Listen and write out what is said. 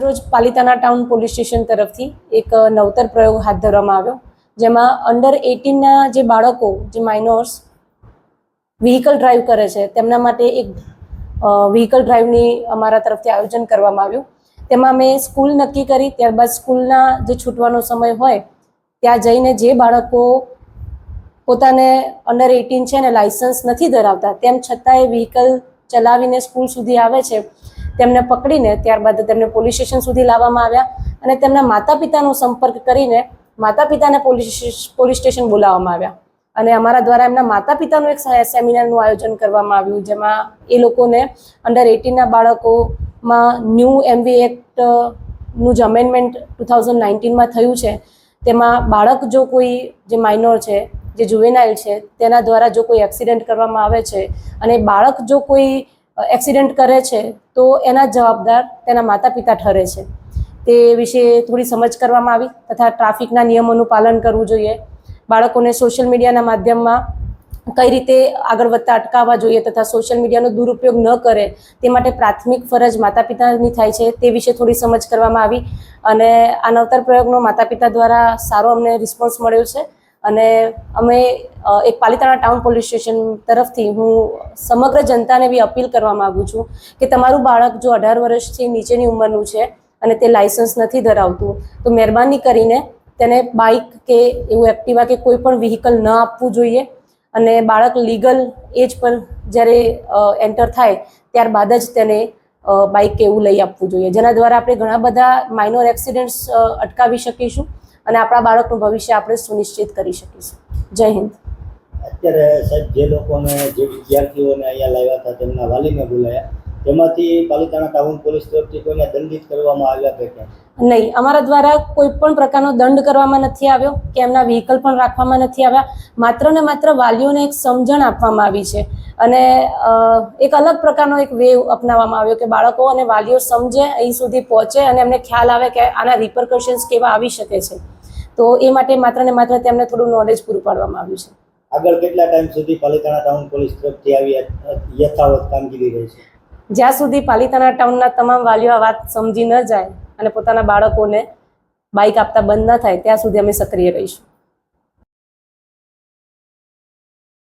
રોજ Palitana town police station તરફથી એક નવતર પ્રયોગ હાથ ધરવામાં આવ્યો, જેમાં અંડર 18ના જે બાળકો, જે માઇનોર્સ વ્હીકલ ડ્રાઈવ કરે છે તેમના માટે એક વ્હીકલ ડ્રાઈવની અમારા તરફથી આયોજન કરવામાં આવ્યું. તેમાં મેં સ્કૂલ નક્કી કરી, ત્યારબાદ સ્કૂલના જે છૂટવાનો સમય હોય ત્યાં જઈને જે બાળકો પોતાને અંડર 18 છે અને લાયસન્સ નથી ધરાવતા તેમ છતાં એ વ્હીકલ ચલાવીને સ્કૂલ સુધી આવે છે તેમને પકડીને ત્યારબાદ તેમને પોલીસ સ્ટેશન સુધી લાવવામાં આવ્યા અને તેમના માતા પિતાનો સંપર્ક કરીને માતા પિતાને પોલીસ સ્ટેશન બોલાવવામાં આવ્યા અને અમારા દ્વારા એમના માતા પિતાનું એક સેમિનારનું આયોજન કરવામાં આવ્યું, જેમાં એ લોકોને અંડર 18ના બાળકોમાં ન્યૂ એમવી એક્ટનું જે અમેન્ડમેન્ટ 2019માં થયું છે તેમાં બાળક જો કોઈ જે માઇનોર છે, જે જુવેનાઇલ છે, તેના દ્વારા જો કોઈ એક્સિડન્ટ કરવામાં આવે છે અને બાળક જો કોઈ એક્સિડન્ટ કરે છે તો એના જવાબદાર તેના માતા પિતા ઠરે છે. તે વિશે થોડી સમજ કરવામાં આવી તથા ટ્રાફિકના નિયમોનું પાલન કરવું જોઈએ, બાળકોને સોશિયલ મીડિયાના માધ્યમમાં કઈ રીતે આગળ વધતા અટકાવવા જોઈએ તથા સોશિયલ મીડિયાનો દુરુપયોગ ન કરે તે માટે પ્રાથમિક ફરજ માતા પિતાની થાય છે તે વિશે થોડી સમજ કરવામાં આવી અને આ નવતર પ્રયોગનો માતા પિતા દ્વારા સારો અમને રિસ્પોન્સ મળ્યો છે અને અમે એક પાલિતાણા ટાઉન પોલીસ સ્ટેશન તરફથી હું સમગ્ર જનતાને બી અપીલ કરવા માગું છું કે તમારું બાળક જો 18 વર્ષથી નીચેની ઉંમરનું છે અને તે લાયસન્સ નથી ધરાવતું તો મહેરબાની કરીને તેને બાઇક કે એવું એક્ટિવા કે કોઈ પણ વ્હીકલ ન આપવું જોઈએ અને બાળક લીગલ એજ પર જ્યારે એન્ટર થાય ત્યારબાદ જ તેને બાઇક કે એવું લઈ આપવું જોઈએ, જેના દ્વારા આપણે ઘણા બધા માઇનોર એક્સિડન્ટ્સ અટકાવી શકીશું અને આપણા બાળકનું ભવિષ્ય આપણે સુનિશ્ચિત કરી શકીશું. જય હિન્દ. અત્યારે સાહેબ જે લોકોને, જે વિદ્યાર્થીઓને અહીંયા લાવ્યા હતા તેમના વાલીને બોલાયા, તેમાંથી પાલિતાણા ટાઉન પોલીસ તરફથી કોઈને દંડિત કરવામાં આવ્યા કે કેમ? નહીં, અમારા દ્વારા કોઈ પણ પ્રકારનો દંડ કરવામાં નથી આવ્યો કે એમના વ્હીકલ પણ રાખવામાં નથી આવ્યા. માત્ર ને માત્ર વાલીઓને એક સમજણ આપવામાં આવી છે અને એક અલગ પ્રકારનો એક વેવ અપનાવવામાં આવ્યો કે બાળકો અને વાલીઓ સમજે, અહીં સુધી પહોંચે અને એમને ખ્યાલ આવે કે આના રિપરકશન્સ કેવા આવી શકે છે. તો એ માટે માત્ર ને માત્ર તેમને થોડું નોલેજ પૂરું પાડવામાં આવ્યું છે. આગળ કેટલા ટાઈમ સુધી પાલિતાણા ટાઉન પોલીસ તરફથી આવી યથાવત કામગીરી રહી છે? જ્યાં સુધી પાલિતાણા ટાઉનના તમામ વાલીઓ આ વાત સમજી ન જાય અને પોતાના બાળકોને બાઇક આપતા બંધ ન થાય ત્યાં સુધી અમે સક્રિય રહીશું.